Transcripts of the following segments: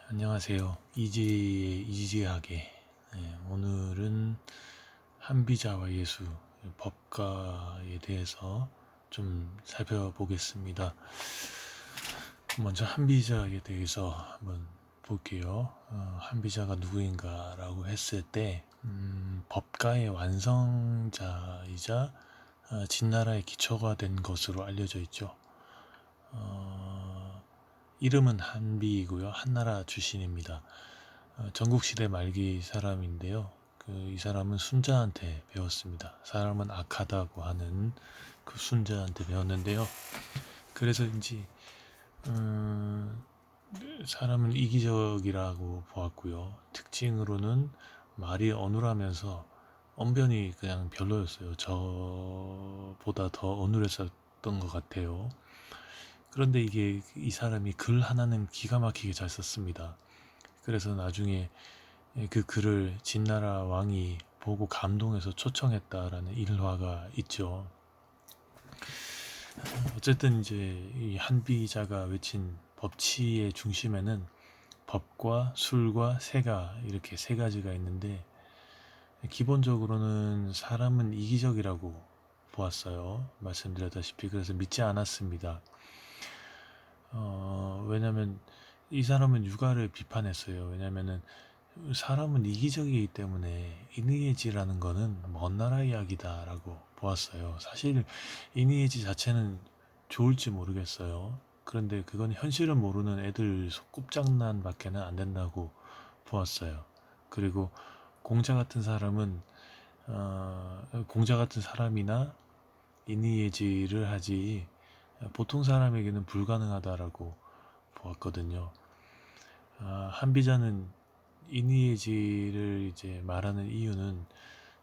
안녕하세요. 이지의 이지하게. 오늘은 한비자와 예수 법가에 대해서 좀 살펴보겠습니다. 먼저 한비자에 대해서 한번 볼게요. 한비자가 누구인가라고 했을 때 법가의 완성자이자 진나라의 기초가 된 것으로 알려져 있죠. 이름은 한비이고요. 한나라 출신입니다. 전국시대 말기 사람인데요. 이 사람은 순자한테 배웠습니다. 사람은 악하다고 하는 그 순자한테 배웠는데요. 그래서인지 사람은 이기적이라고 보았고요. 특징으로는 말이 어눌하면서 언변이 그냥 별로였어요. 저보다 더 어눌했었던 것 같아요. 그런데 이 사람이 글 하나는 기가 막히게 잘 썼습니다. 그래서 나중에 그 글을 진나라 왕이 보고 감동해서 초청했다라는 일화가 있죠. 어쨌든 이제 이 한비자가 외친 법치의 중심에는 법과 술과 세가 이렇게 세 가지가 있는데 기본적으로는 사람은 이기적이라고 보았어요. 말씀드렸다시피 그래서 믿지 않았습니다. 왜냐면 이 사람은 육아를 비판했어요. 왜냐면은 사람은 이기적이기 때문에 이니에지라는 거는 먼 나라 이야기다라고 보았어요. 사실 이니에지 자체는 좋을지 모르겠어요. 그런데 그건 현실을 모르는 애들 속꿉장난 밖에는 안 된다고 보았어요. 그리고 공자 같은 사람은 공자 같은 사람이나 이니에지를 하지 보통 사람에게는 불가능하다라고 보았거든요. 한비자는 이니에지를 이제 말하는 이유는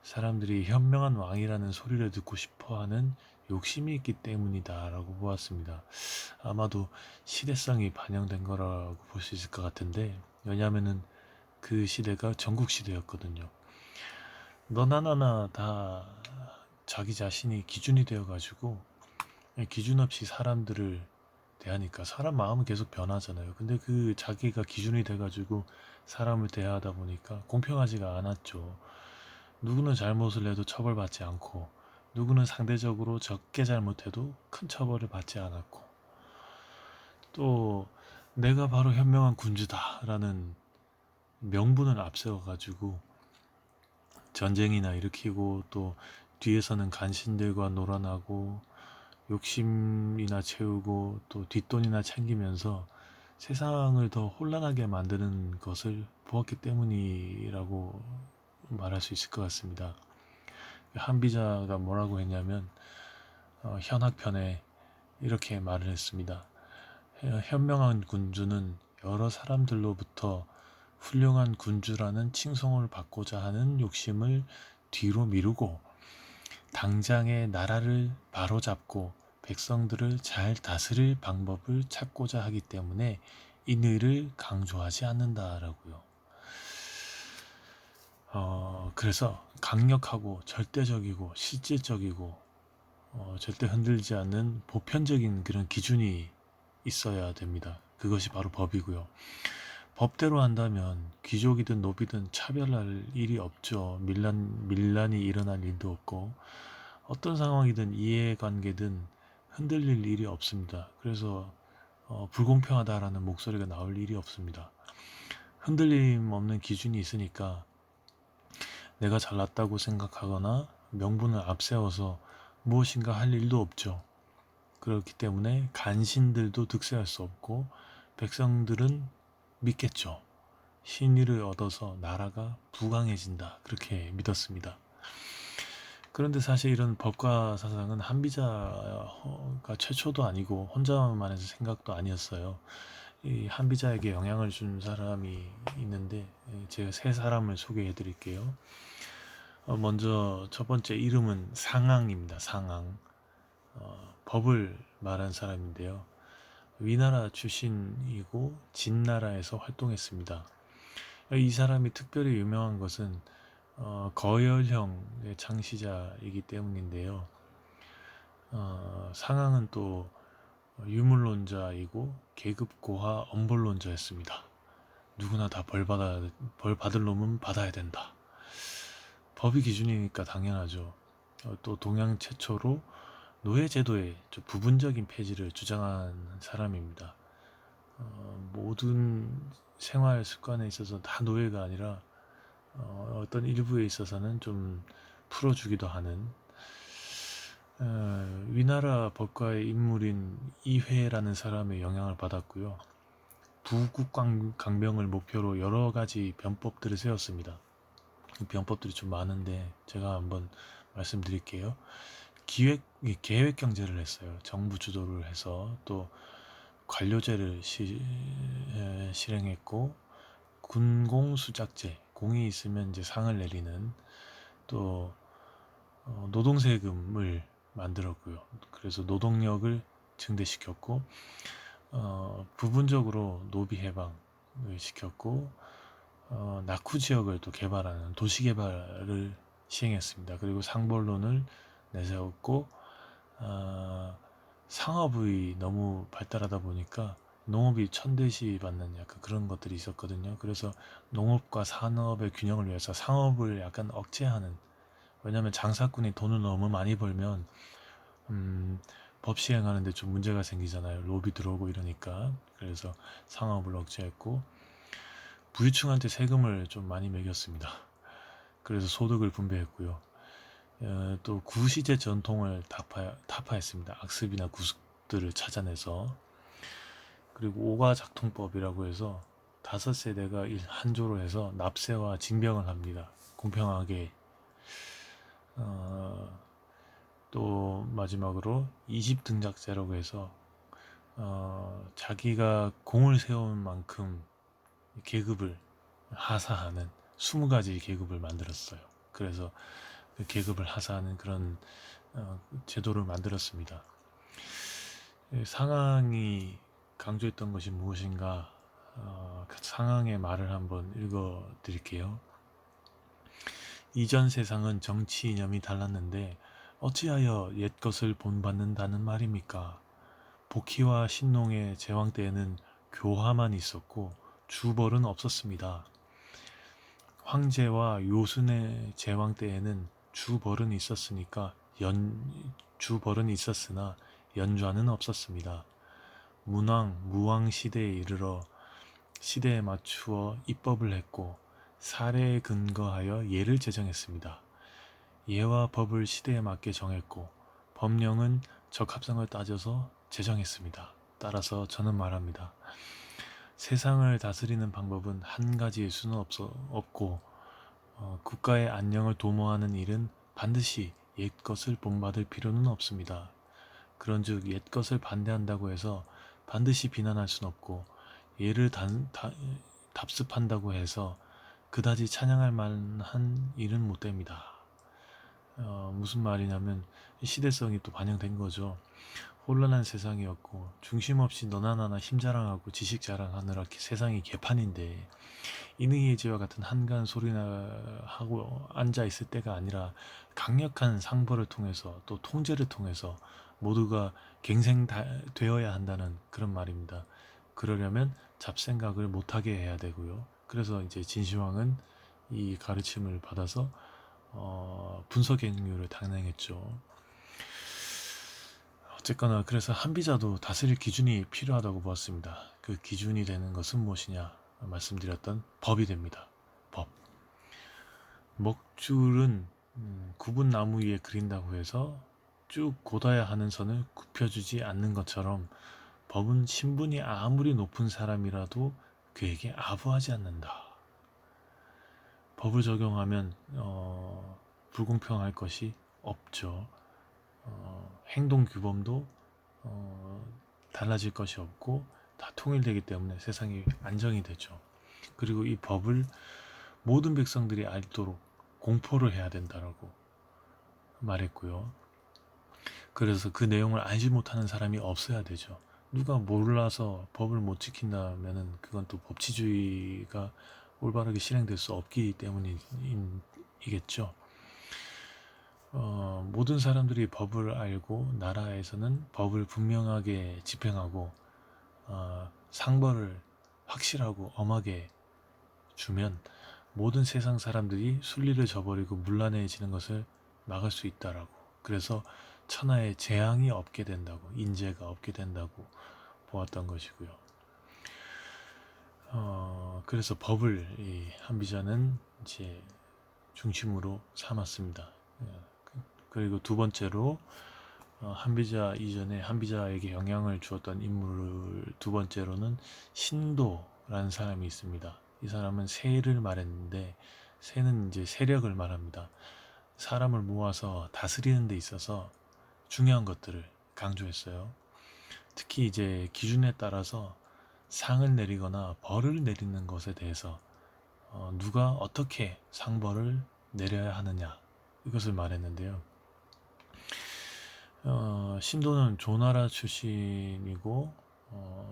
사람들이 현명한 왕이라는 소리를 듣고 싶어하는 욕심이 있기 때문이다라고 보았습니다. 아마도 시대성이 반영된 거라고 볼 수 있을 것 같은데 왜냐하면은 그 시대가 전국 시대였거든요. 너나 나나 다 자기 자신이 기준이 되어가지고 기준 없이 사람들을 대하니까 사람 마음은 계속 변하잖아요. 근데 그 자기가 기준이 돼가지고 사람을 대하다 보니까 공평하지가 않았죠. 누구는 잘못을 해도 처벌받지 않고 누구는 상대적으로 적게 잘못해도 큰 처벌을 받지 않았고 또 내가 바로 현명한 군주다라는 명분을 앞세워가지고 전쟁이나 일으키고 또 뒤에서는 간신들과 놀아나고 욕심이나 채우고 또 뒷돈이나 챙기면서 세상을 더 혼란하게 만드는 것을 보았기 때문이라고 말할 수 있을 것 같습니다. 한비자가 뭐라고 했냐면 현학편에 이렇게 말을 했습니다. 현명한 군주는 여러 사람들로부터 훌륭한 군주라는 칭송을 받고자 하는 욕심을 뒤로 미루고 당장의 나라를 바로잡고 백성들을 잘 다스릴 방법을 찾고자 하기 때문에 인의를 강조하지 않는다라고요. 그래서 강력하고 절대적이고 실질적이고 절대 흔들지 않는 보편적인 그런 기준이 있어야 됩니다. 그것이 바로 법이고요. 법대로 한다면 귀족이든 노비든 차별할 일이 없죠. 밀란이 일어날 일도 없고 어떤 상황이든 이해관계든 흔들릴 일이 없습니다. 그래서 불공평하다라는 목소리가 나올 일이 없습니다. 흔들림 없는 기준이 있으니까 내가 잘났다고 생각하거나 명분을 앞세워서 무엇인가 할 일도 없죠. 그렇기 때문에 간신들도 득세할 수 없고 백성들은 믿겠죠. 신의를 얻어서 나라가 부강해진다. 그렇게 믿었습니다. 그런데 사실 이런 법과 사상은 한비자가 최초도 아니고 혼자만 해서 생각도 아니었어요. 이 한비자에게 영향을 준 사람이 있는데 제가 세 사람을 소개해 드릴게요. 먼저 첫 번째 이름은 상항입니다. 상항. 법을 말한 사람인데요. 위나라 출신이고 진나라에서 활동했습니다. 이 사람이 특별히 유명한 것은 거열형의 창시자이기 때문인데요. 상황은 또 유물론자이고 계급 고하 엄벌론자였습니다. 누구나 다 벌 받을 놈은 받아야 된다. 법이 기준이니까 당연하죠. 또 동양 최초로 노예제도의 부분적인 폐지를 주장한 사람입니다. 모든 생활 습관에 있어서 다 노예가 아니라 어떤 일부에 있어서는 좀 풀어주기도 하는 위나라 법가의 인물인 이회라는 사람의 영향을 받았고요. 부국강병을 목표로 여러 가지 변법들을 세웠습니다. 그 변법들이 좀 많은데 제가 한번 말씀드릴게요. 계획 경제를 했어요. 정부 주도를 해서 또 관료제를 실행했고 군공수작제, 공이 있으면 이제 상을 내리는 또 노동세금을 만들었고요. 그래서 노동력을 증대시켰고 부분적으로 노비 해방을 시켰고 낙후 지역을 또 개발하는 도시 개발을 시행했습니다. 그리고 상벌론을 내세웠고 상업이 너무 발달하다 보니까 농업이 천대시 받는 약간 그런 것들이 있었거든요. 그래서 농업과 산업의 균형을 위해서 상업을 약간 억제하는, 왜냐하면 장사꾼이 돈을 너무 많이 벌면 법 시행하는데 좀 문제가 생기잖아요. 로비 들어오고 이러니까. 그래서 상업을 억제했고 부유층한테 세금을 좀 많이 매겼습니다. 그래서 소득을 분배했고요. 또 구시제 전통을 타파했습니다. 악습이나 구습들을 찾아내서. 그리고 오가작통법이라고 해서 5세대가 한 조로 해서 납세와 징병을 합니다. 공평하게. 또 마지막으로 20등작제라고 해서 자기가 공을 세운 만큼 계급을 하사하는 20가지 계급을 만들었어요. 그래서 그 계급을 하사하는 그런 제도를 만들었습니다. 상황이 강조했던 것이 무엇인가? 그 상황의 말을 한번 읽어 드릴게요. 이전 세상은 정치 이념이 달랐는데 어찌하여 옛것을 본받는다는 말입니까? 복희와 신농의 제왕 때에는 교화만 있었고 주벌은 없었습니다. 황제와 요순의 제왕 때에는 주벌은 있었으나 연좌는 없었습니다. 문왕, 무왕 시대에 이르러 시대에 맞추어 입법을 했고 사례에 근거하여 예를 제정했습니다. 예와 법을 시대에 맞게 정했고 법령은 적합성을 따져서 제정했습니다. 따라서 저는 말합니다. 세상을 다스리는 방법은 한 가지일 수는 없고 국가의 안녕을 도모하는 일은 반드시 옛것을 본받을 필요는 없습니다. 그런즉 옛것을 반대한다고 해서 반드시 비난할 수는 없고 예를 답습한다고 해서 그다지 찬양할 만한 일은 못 됩니다. 무슨 말이냐면 시대성이 또 반영된 거죠. 혼란한 세상이었고 중심 없이 너나 나나 힘자랑하고 지식 자랑하느라 세상이 개판인데 인의예지와 같은 한가한 소리나 하고 앉아 있을 때가 아니라 강력한 상벌을 통해서 또 통제를 통해서 모두가 갱생되어야 한다는 그런 말입니다. 그러려면 잡생각을 못하게 해야 되고요. 그래서 이제 진시황은 이 가르침을 받아서 분서갱유를 단행했죠. 어쨌거나 그래서 한비자도 다스릴 기준이 필요하다고 보았습니다. 그 기준이 되는 것은 무엇이냐? 말씀드렸던 법이 됩니다. 법. 먹줄은 굽은 나무 위에 그린다고 해서 쭉 곧아야 하는 선을 굽혀주지 않는 것처럼 법은 신분이 아무리 높은 사람이라도 그에게 아부하지 않는다. 법을 적용하면 불공평할 것이 없죠. 행동 규범도 달라질 것이 없고 다 통일되기 때문에 세상이 안정이 되죠. 그리고 이 법을 모든 백성들이 알도록 공포를 해야 된다라고 말했고요. 그래서 그 내용을 알지 못하는 사람이 없어야 되죠. 누가 몰라서 법을 못 지킨다면은 그건 또 법치주의가 올바르게 실행될 수 없기 때문이겠죠. 모든 사람들이 법을 알고 나라에서는 법을 분명하게 집행하고 상벌을 확실하고 엄하게 주면 모든 세상 사람들이 순리를 저버리고 문란해지는 것을 막을 수 있다라고. 그래서 천하에 재앙이 없게 된다고, 인재가 없게 된다고 보았던 것이고요. 그래서 법을 이 한비자는 이제 중심으로 삼았습니다. 그리고 두 번째로 한비자 이전에 한비자에게 영향을 주었던 인물 두 번째로는 신도라는 사람이 있습니다. 이 사람은 세를 말했는데 세는 이제 세력을 말합니다. 사람을 모아서 다스리는 데 있어서 중요한 것들을 강조했어요. 특히 이제 기준에 따라서 상을 내리거나 벌을 내리는 것에 대해서 누가 어떻게 상벌을 내려야 하느냐 이것을 말했는데요. 신도는 조나라 출신이고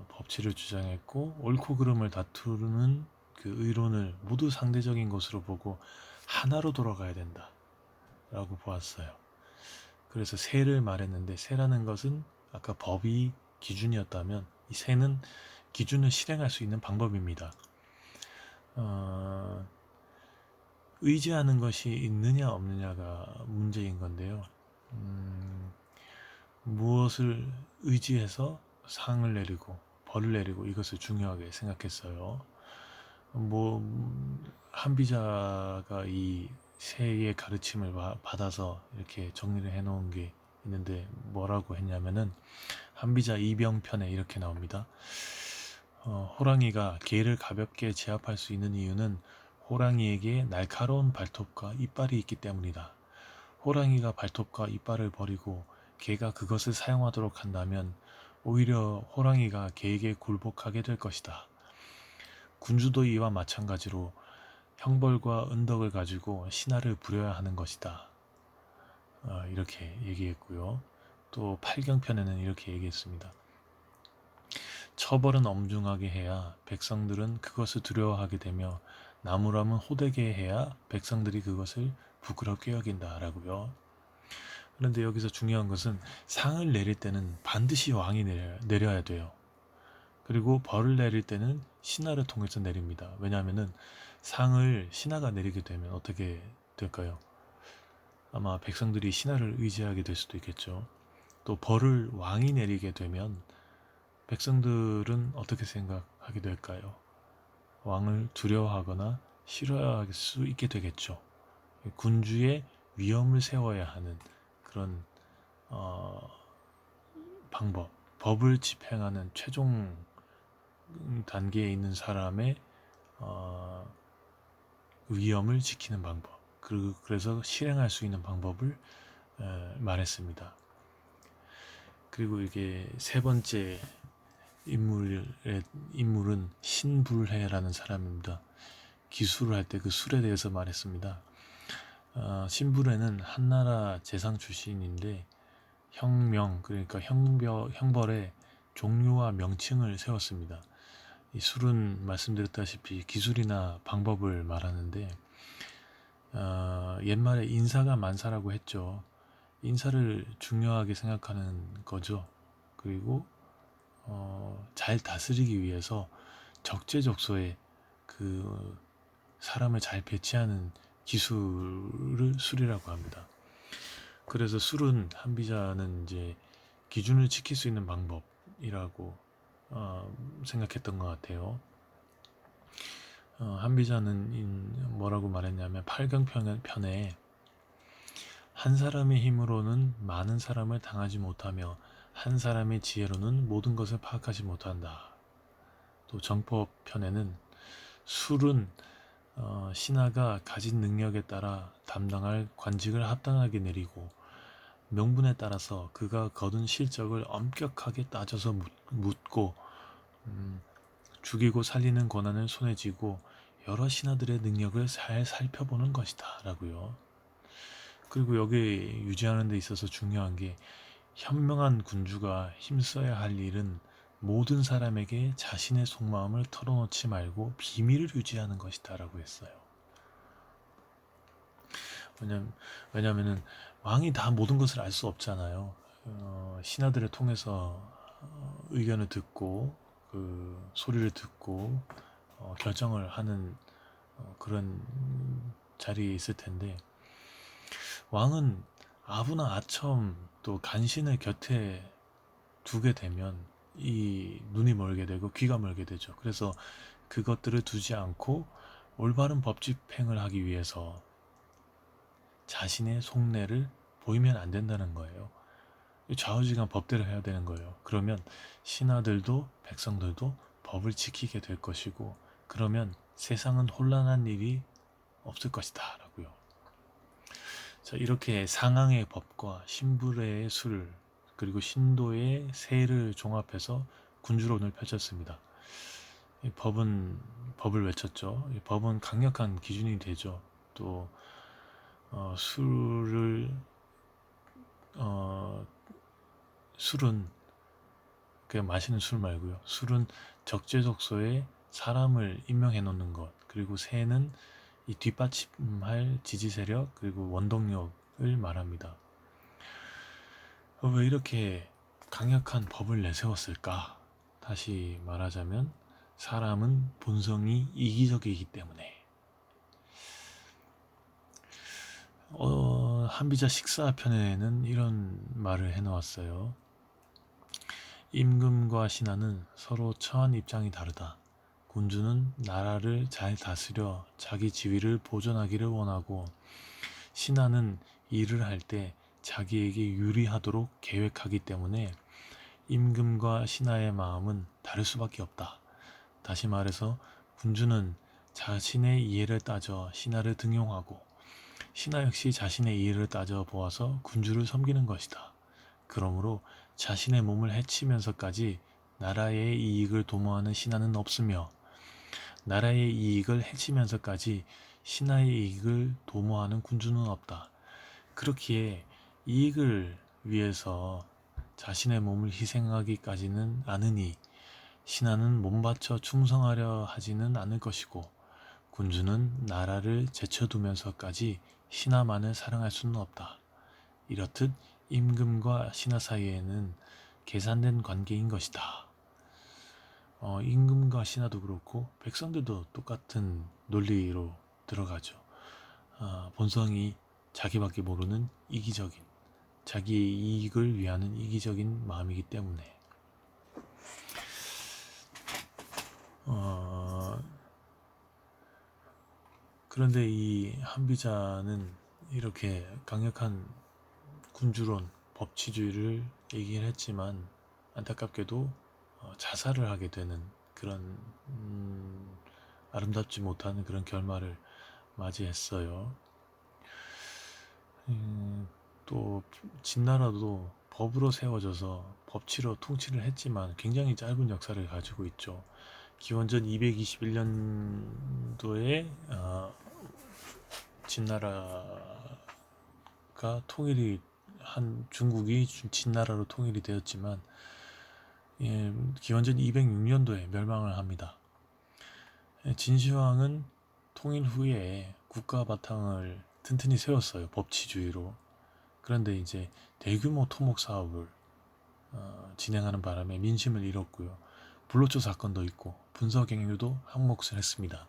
법치를 주장했고 옳고 그름을 다투는 그 의론을 모두 상대적인 것으로 보고 하나로 돌아가야 된다 라고 보았어요. 그래서 세를 말했는데 세라는 것은 아까 법이 기준이었다면 이 세는 기준을 실행할 수 있는 방법입니다. 의지하는 것이 있느냐 없느냐가 문제인 건데요. 무엇을 의지해서 상을 내리고 벌을 내리고 이것을 중요하게 생각했어요. 뭐 한비자가 이 세의 가르침을 받아서 이렇게 정리를 해놓은 게 있는데 뭐라고 했냐면은 한비자 이병편에 이렇게 나옵니다. 호랑이가 개를 가볍게 제압할 수 있는 이유는 호랑이에게 날카로운 발톱과 이빨이 있기 때문이다. 호랑이가 발톱과 이빨을 버리고 개가 그것을 사용하도록 한다면 오히려 호랑이가 개에게 굴복하게 될 것이다. 군주도 이와 마찬가지로 형벌과 은덕을 가지고 신하를 부려야 하는 것이다. 이렇게 얘기했고요. 또 팔경편에는 이렇게 얘기했습니다. 처벌은 엄중하게 해야 백성들은 그것을 두려워하게 되며 나무람은 호되게 해야 백성들이 그것을 부끄럽게 여긴다라고요. 그런데 여기서 중요한 것은 상을 내릴 때는 반드시 왕이 내려야 돼요. 그리고 벌을 내릴 때는 신하를 통해서 내립니다. 왜냐하면 상을 신하가 내리게 되면 어떻게 될까요? 아마 백성들이 신하를 의지하게 될 수도 있겠죠. 또 벌을 왕이 내리게 되면 백성들은 어떻게 생각하게 될까요? 왕을 두려워하거나 싫어할 수 있게 되겠죠. 군주의 위엄을 세워야 하는 그런 방법, 법을 집행하는 최종 단계에 있는 사람의 위엄을 지키는 방법, 그래서 실행할 수 있는 방법을 말했습니다. 그리고 이게 세 번째 인물은 신불해라는 사람입니다. 기술을 할 때 그 술에 대해서 말했습니다. 신불해는 한나라 재상 출신인데 형명, 그러니까 형벌의 종류와 명칭을 세웠습니다. 이 술은 말씀드렸다시피 기술이나 방법을 말하는데 옛말에 인사가 만사라고 했죠. 인사를 중요하게 생각하는 거죠. 그리고 잘 다스리기 위해서 적재적소에 그 사람을 잘 배치하는 기술을 술이라고 합니다. 그래서 술은 한비자는 이제 기준을 지킬 수 있는 방법이라고 생각했던 것 같아요. 한비자는 뭐라고 말했냐면 8경편에 한 사람의 힘으로는 많은 사람을 당하지 못하며 한 사람의 지혜로는 모든 것을 파악하지 못한다. 또 정법편에는 술은 신하가 가진 능력에 따라 담당할 관직을 합당하게 내리고 명분에 따라서 그가 거둔 실적을 엄격하게 따져서 묻고 죽이고 살리는 권한을 손에 쥐고 여러 신하들의 능력을 잘 살펴보는 것이다 라고요. 그리고 여기 유지하는 데 있어서 중요한 게 현명한 군주가 힘써야 할 일은 모든 사람에게 자신의 속마음을 털어놓지 말고 비밀을 유지하는 것이다 라고 했어요. 왜냐면은 왕이 다 모든 것을 알 수 없잖아요. 신하들을 통해서 의견을 듣고 그 소리를 듣고 결정을 하는 그런 자리에 있을 텐데, 왕은 아부나 아첨 또 간신을 곁에 두게 되면 이 눈이 멀게 되고 귀가 멀게 되죠. 그래서 그것들을 두지 않고 올바른 법 집행을 하기 위해서 자신의 속내를 보이면 안 된다는 거예요. 좌우지간 법대로 해야 되는 거예요. 그러면 신하들도 백성들도 법을 지키게 될 것이고, 그러면 세상은 혼란한 일이 없을 것이다 라고요. 자, 이렇게 상항의 법과 신불의 술 그리고 신도의 세를 종합해서 군주론을 펼쳤습니다. 이 법을 외쳤죠. 이 법은 강력한 기준이 되죠. 또 술을 어, 술은 그냥 마시는 술 말고요. 술은 적재적소에 사람을 임명해 놓는 것, 그리고 세는 이 뒷받침할 지지 세력 그리고 원동력을 말합니다. 왜 이렇게 강력한 법을 내세웠을까? 다시 말하자면 사람은 본성이 이기적이기 때문에. 한비자 식사편에는 이런 말을 해놓았어요. 임금과 신하는 서로 처한 입장이 다르다. 군주는 나라를 잘 다스려 자기 지위를 보존하기를 원하고, 신하는 일을 할 때 자기에게 유리하도록 계획하기 때문에 임금과 신하의 마음은 다를 수밖에 없다. 다시 말해서 군주는 자신의 이해를 따져 신하를 등용하고, 신하 역시 자신의 이해를 따져 보아서 군주를 섬기는 것이다. 그러므로 자신의 몸을 해치면서까지 나라의 이익을 도모하는 신하는 없으며, 나라의 이익을 해치면서까지 신하의 이익을 도모하는 군주는 없다. 그렇기에 이익을 위해서 자신의 몸을 희생하기까지는 않으니 신하는 몸바쳐 충성하려 하지는 않을 것이고, 군주는 나라를 제쳐두면서까지 신하만을 사랑할 수는 없다. 이렇듯 임금과 신하 사이에는 계산된 관계인 것이다. 임금과 신하도 그렇고 백성들도 똑같은 논리로 들어가죠. 본성이 자기밖에 모르는 이기적인, 자기의 이익을 위하는 이기적인 마음이기 때문에. 그런데 이 한비자는 이렇게 강력한 군주론, 법치주의를 얘기를 했지만 안타깝게도 자살을 하게 되는 그런 아름답지 못한 그런 결말을 맞이했어요. 또 진나라도 법으로 세워져서 법치로 통치를 했지만 굉장히 짧은 역사를 가지고 있죠. 기원전 221년도에 진나라가 통일이 한 중국이 진나라로 통일이 되었지만 기원전 206년도에 멸망을 합니다. 진시황은 통일 후에 국가 바탕을 튼튼히 세웠어요. 법치주의로. 그런데 이제 대규모 토목 사업을 진행하는 바람에 민심을 잃었고요. 불로초 사건도 있고 분서갱유도 한 몫을 했습니다.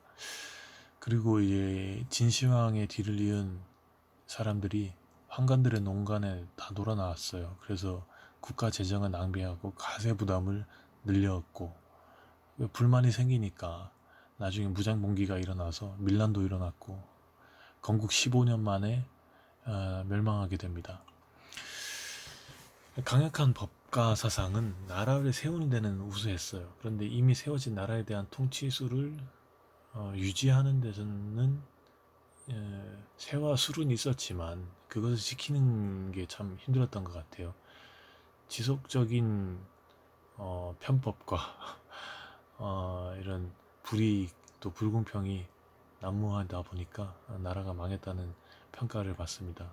그리고 이제 진시황의 뒤를 이은 사람들이 환관들의 농간에 다 놀아 나왔어요. 그래서 국가 재정을 낭비하고 가세 부담을 늘렸고, 불만이 생기니까 나중에 무장봉기가 일어나서 밀란도 일어났고 건국 15년 만에 멸망하게 됩니다. 강력한 법가 사상은 나라를 세우는 데는 우수했어요. 그런데 이미 세워진 나라에 대한 통치수를 유지하는 데서는 세와 술은 있었지만 그것을 지키는 게 참 힘들었던 것 같아요. 지속적인 편법과 이런 불이익 또 불공평이 난무하다 보니까 나라가 망했다는 평가를 받습니다.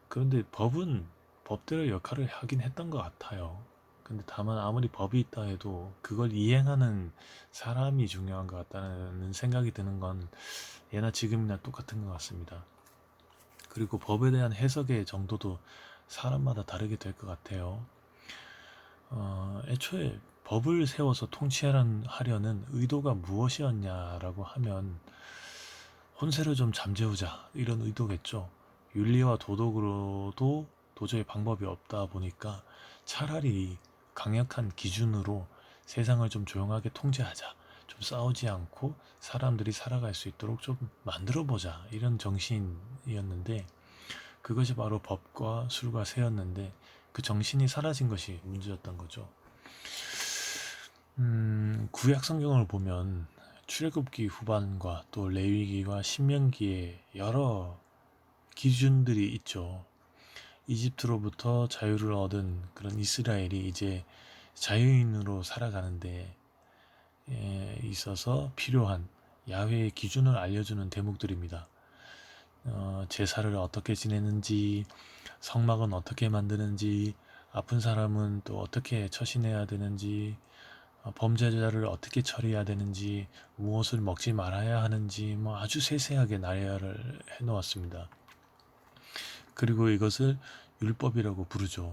그런데 법은 법대로 역할을 하긴 했던 것 같아요. 근데 다만 아무리 법이 있다 해도 그걸 이행하는 사람이 중요한 것 같다는 생각이 드는 건 예나 지금이나 똑같은 것 같습니다. 그리고 법에 대한 해석의 정도도 사람마다 다르게 될 것 같아요. 애초에 법을 세워서 통치하려는 의도가 무엇이었냐라고 하면 혼세를 좀 잠재우자 이런 의도겠죠. 윤리와 도덕으로도 도저히 방법이 없다 보니까 차라리 강력한 기준으로 세상을 좀 조용하게 통제하자. 좀 싸우지 않고 사람들이 살아갈 수 있도록 좀 만들어 보자. 이런 정신이었는데 그것이 바로 법과 술과 세였는데 그 정신이 사라진 것이 문제였던 거죠. 구약 성경을 보면 출애굽기 후반과 또 레위기와 신명기에 여러 기준들이 있죠. 이집트로부터 자유를 얻은 그런 이스라엘이 이제 자유인으로 살아가는데 있어서 필요한 야훼의 기준을 알려주는 대목들입니다. 제사를 어떻게 지내는지, 성막은 어떻게 만드는지, 아픈 사람은 또 어떻게 처신해야 되는지, 범죄자를 어떻게 처리해야 되는지, 무엇을 먹지 말아야 하는지 뭐 아주 세세하게 나열을 해 놓았습니다. 그리고 이것을 율법이라고 부르죠.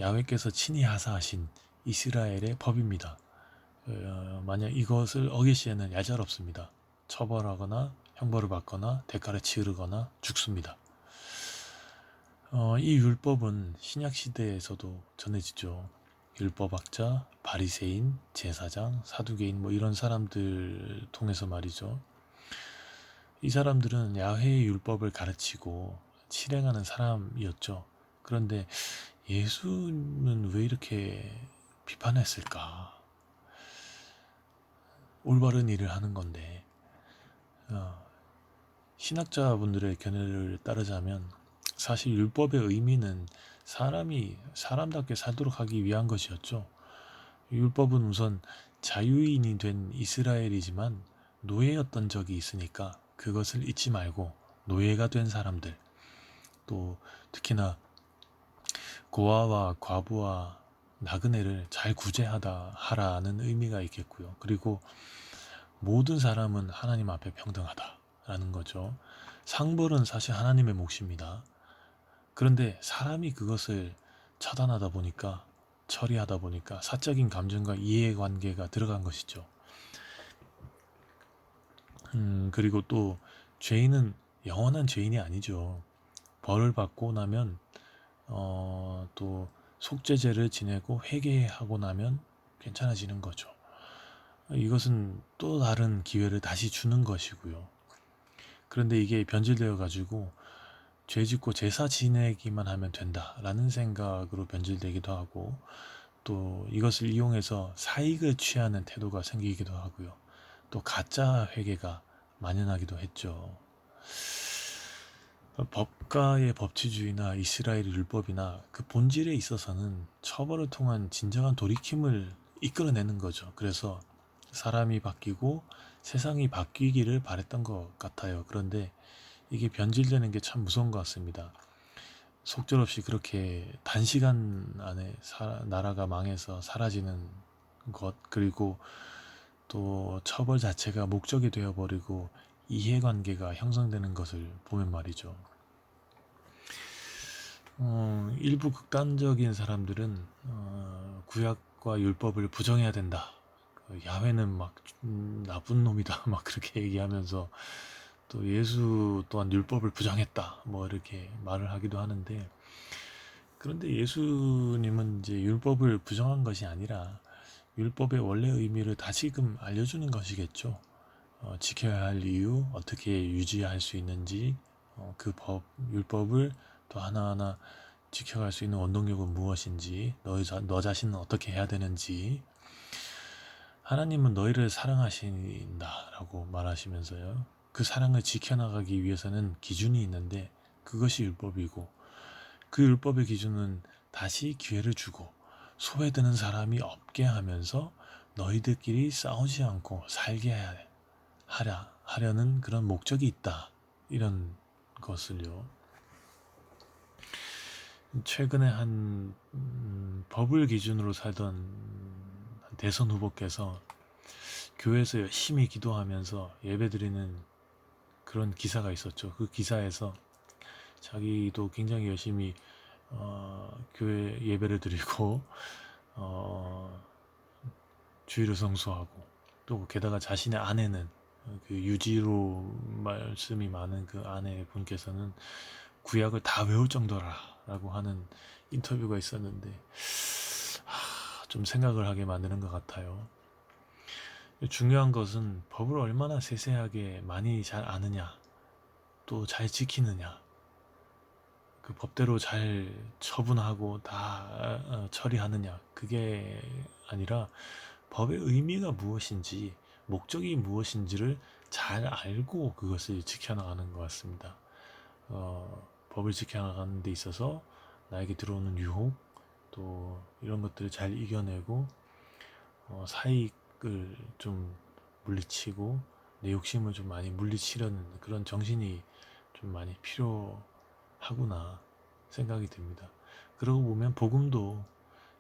야훼께서 친히 하사하신 이스라엘의 법입니다. 만약 이것을 어길 시에는 얄짤없습니다. 처벌하거나 형벌을 받거나 대가를 치르거나 죽습니다. 이 율법은 신약 시대에서도 전해지죠. 율법학자, 바리새인, 제사장, 사두개인 뭐 이런 사람들 통해서 말이죠. 이 사람들은 야훼의 율법을 가르치고 실행하는 사람이었죠. 그런데 예수는 왜 이렇게 비판했을까? 올바른 일을 하는 건데 신학자분들의 견해를 따르자면 사실 율법의 의미는 사람이 사람답게 살도록 하기 위한 것이었죠. 율법은 우선 자유인이 된 이스라엘이지만 노예였던 적이 있으니까 그것을 잊지 말고 노예가 된 사람들, 또 특히나 고아와 과부와 나그네를 잘 하라는 의미가 있겠고요. 그리고 모든 사람은 하나님 앞에 평등하다라는 거죠. 상벌은 사실 하나님의 몫입니다. 그런데 사람이 그것을 처리하다 보니까 사적인 감정과 이해관계가 들어간 것이죠. 그리고 또 죄인은 영원한 죄인이 아니죠. 벌을 받고 나면 또 속죄제를 지내고 회개하고 나면 괜찮아지는 거죠. 이것은 또 다른 기회를 다시 주는 것이고요. 그런데 이게 변질되어 가지고 죄 짓고 제사 지내기만 하면 된다라는 생각으로 변질되기도 하고 또 이것을 이용해서 사익을 취하는 태도가 생기기도 하고요. 또 가짜 회개가 만연하기도 했죠. 법가의 법치주의나 이스라엘 율법이나 그 본질에 있어서는 처벌을 통한 진정한 돌이킴을 이끌어내는 거죠. 그래서 사람이 바뀌고 세상이 바뀌기를 바랬던 것 같아요. 그런데 이게 변질되는 게 참 무서운 것 같습니다. 속절없이 그렇게 단시간 안에 나라가 망해서 사라지는 것, 그리고 또 처벌 자체가 목적이 되어버리고 이해관계가 형성되는 것을 보면 말이죠. 일부 극단적인 사람들은 구약과 율법을 부정해야 된다. 야훼는 막 나쁜 놈이다. 막 그렇게 얘기하면서 또 예수 또한 율법을 부정했다. 뭐 이렇게 말을 하기도 하는데 그런데 예수님은 이제 율법을 부정한 것이 아니라 율법의 원래 의미를 다시금 알려주는 것이겠죠. 지켜야 할 이유, 어떻게 유지할 수 있는지, 율법을 또 하나하나 지켜갈 수 있는 원동력은 무엇인지, 너 자신은 어떻게 해야 되는지, 하나님은 너희를 사랑하신다라고 말하시면서요. 그 사랑을 지켜나가기 위해서는 기준이 있는데 그것이 율법이고 그 율법의 기준은 다시 기회를 주고 소외되는 사람이 없게 하면서 너희들끼리 싸우지 않고 살게 하려는 그런 목적이 있다. 이런 것을요. 최근에 한 법을 기준으로 살던 대선 후보께서 교회에서 열심히 기도하면서 예배드리는 그런 기사가 있었죠. 그 기사에서 자기도 굉장히 열심히 교회 예배를 드리고 주의를 성수하고, 또 게다가 자신의 아내는, 그 유지로 말씀이 많은 그 아내분께서는 구약을 다 외울 정도라라고 하는 인터뷰가 있었는데, 좀 생각을 하게 만드는 것 같아요. 중요한 것은 법을 얼마나 세세하게 많이 잘 아느냐, 또 잘 지키느냐, 그 법대로 잘 처분하고 다 처리하느냐, 그게 아니라 법의 의미가 무엇인지, 목적이 무엇인지를 잘 알고 그것을 지켜나가는 것 같습니다. 법을 지켜나가는 데 있어서 나에게 들어오는 유혹, 또 이런 것들을 잘 이겨내고, 사익을 좀 물리치고 내 욕심을 좀 많이 물리치려는 그런 정신이 좀 많이 필요하구나 생각이 듭니다. 그러고 보면 복음도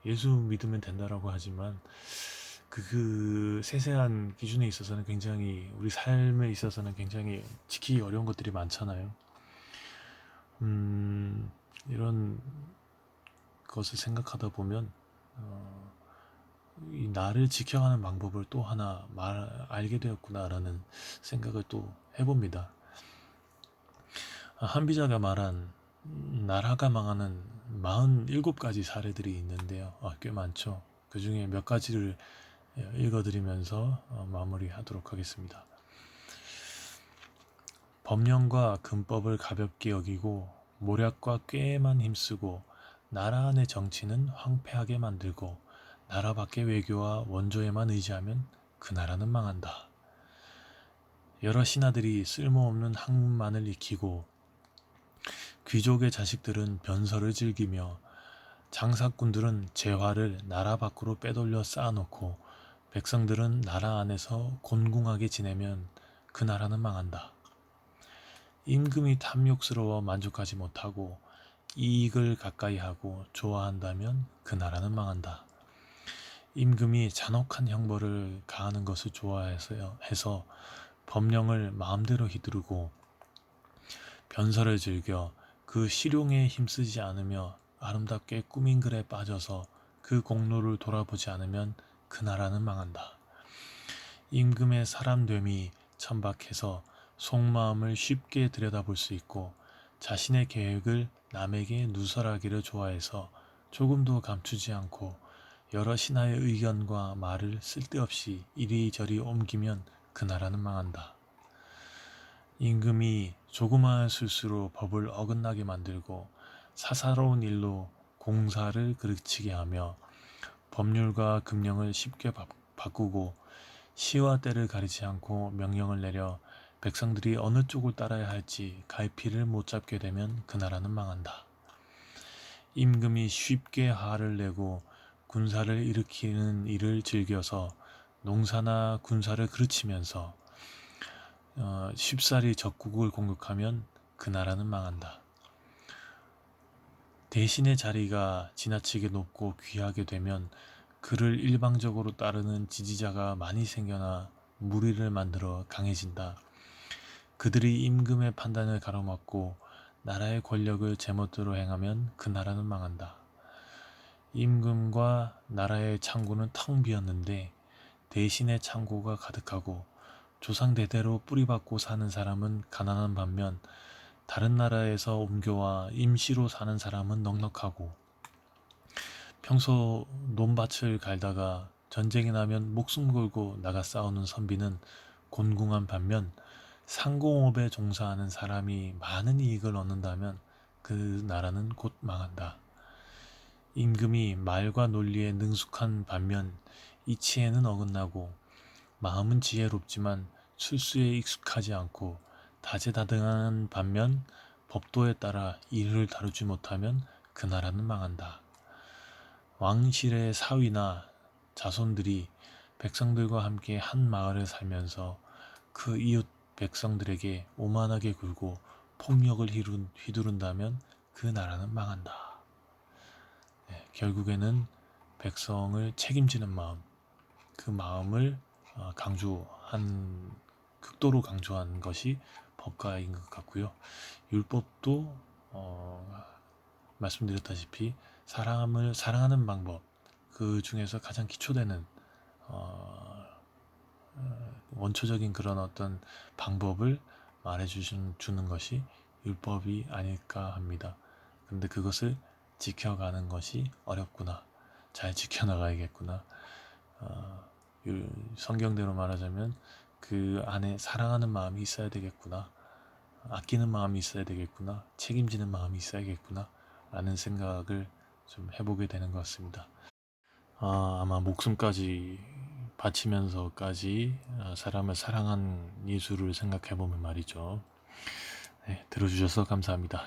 예수 믿으면 된다라고 하지만 그 세세한 기준에 있어서는 굉장히, 우리 삶에 있어서는 굉장히 지키기 어려운 것들이 많잖아요. 이런 것을 생각하다 보면 이 나를 지켜가는 방법을 또 하나 알게 되었구나라는 생각을 또 해봅니다. 한비자가 말한 나라가 망하는 47가지 사례들이 있는데요. 꽤 많죠. 그 중에 몇 가지를 읽어드리면서 마무리하도록 하겠습니다. 법령과 금법을 가볍게 여기고 모략과 꾀에만 힘쓰고 나라 안의 정치는 황폐하게 만들고 나라 밖의 외교와 원조에만 의지하면 그 나라는 망한다. 여러 신하들이 쓸모없는 학문만을 익히고 귀족의 자식들은 변설을 즐기며 장사꾼들은 재화를 나라 밖으로 빼돌려 쌓아놓고 백성들은 나라 안에서 곤궁하게 지내면 그 나라는 망한다. 임금이 탐욕스러워 만족하지 못하고 이익을 가까이 하고 좋아한다면 그 나라는 망한다. 임금이 잔혹한 형벌을 가하는 것을 좋아해서 법령을 마음대로 휘두르고 변설을 즐겨 그 실용에 힘쓰지 않으며 아름답게 꾸민 글에 빠져서 그 공로를 돌아보지 않으면 그 나라는 망한다. 임금의 사람됨이 천박해서 속마음을 쉽게 들여다볼 수 있고 자신의 계획을 남에게 누설하기를 좋아해서 조금도 감추지 않고 여러 신하의 의견과 말을 쓸데없이 이리저리 옮기면 그 나라는 망한다. 임금이 조그마한 실수로 법을 어긋나게 만들고 사사로운 일로 공사를 그르치게 하며 법률과 금령을 쉽게 바꾸고 시와 때를 가리지 않고 명령을 내려 백성들이 어느 쪽을 따라야 할지 갈피를 못 잡게 되면 그 나라는 망한다. 임금이 쉽게 화를 내고 군사를 일으키는 일을 즐겨서 농사나 군사를 그르치면서 쉽사리 적국을 공격하면 그 나라는 망한다. 대신의 자리가 지나치게 높고 귀하게 되면 그를 일방적으로 따르는 지지자가 많이 생겨나 무리를 만들어 강해진다. 그들이 임금의 판단을 가로막고 나라의 권력을 제멋대로 행하면 그 나라는 망한다. 임금과 나라의 창고는 텅 비었는데 대신의 창고가 가득하고 조상 대대로 뿌리박고 사는 사람은 가난한 반면 다른 나라에서 옮겨와 임시로 사는 사람은 넉넉하고 평소 논밭을 갈다가 전쟁이 나면 목숨 걸고 나가 싸우는 선비는 곤궁한 반면 상공업에 종사하는 사람이 많은 이익을 얻는다면 그 나라는 곧 망한다. 임금이 말과 논리에 능숙한 반면 이치에는 어긋나고 마음은 지혜롭지만 술수에 익숙하지 않고 다재다능한 반면 법도에 따라 일을 다루지 못하면 그 나라는 망한다. 왕실의 사위나 자손들이 백성들과 함께 한 마을에 살면서 그 이웃 백성들에게 오만하게 굴고 폭력을 휘두른다면 그 나라는 망한다. 결국에는 백성을 책임지는 마음, 그 마음을 극도로 강조한 것이 법가인 것 같고요. 율법도 말씀드렸다시피 사람을 사랑하는 방법, 그 중에서 가장 기초되는 원초적인 그런 어떤 방법을 주는 것이 율법이 아닐까 합니다. 근데 그것을 지켜가는 것이 어렵구나. 잘 지켜나가야겠구나. 성경대로 말하자면 그 안에 사랑하는 마음이 있어야 되겠구나. 아끼는 마음이 있어야 되겠구나. 책임지는 마음이 있어야겠구나. 라는 생각을 좀 해보게 되는 것 같습니다. 아마 목숨까지 바치면서까지 사람을 사랑한 예수를 생각해보면 말이죠. 네, 들어주셔서 감사합니다.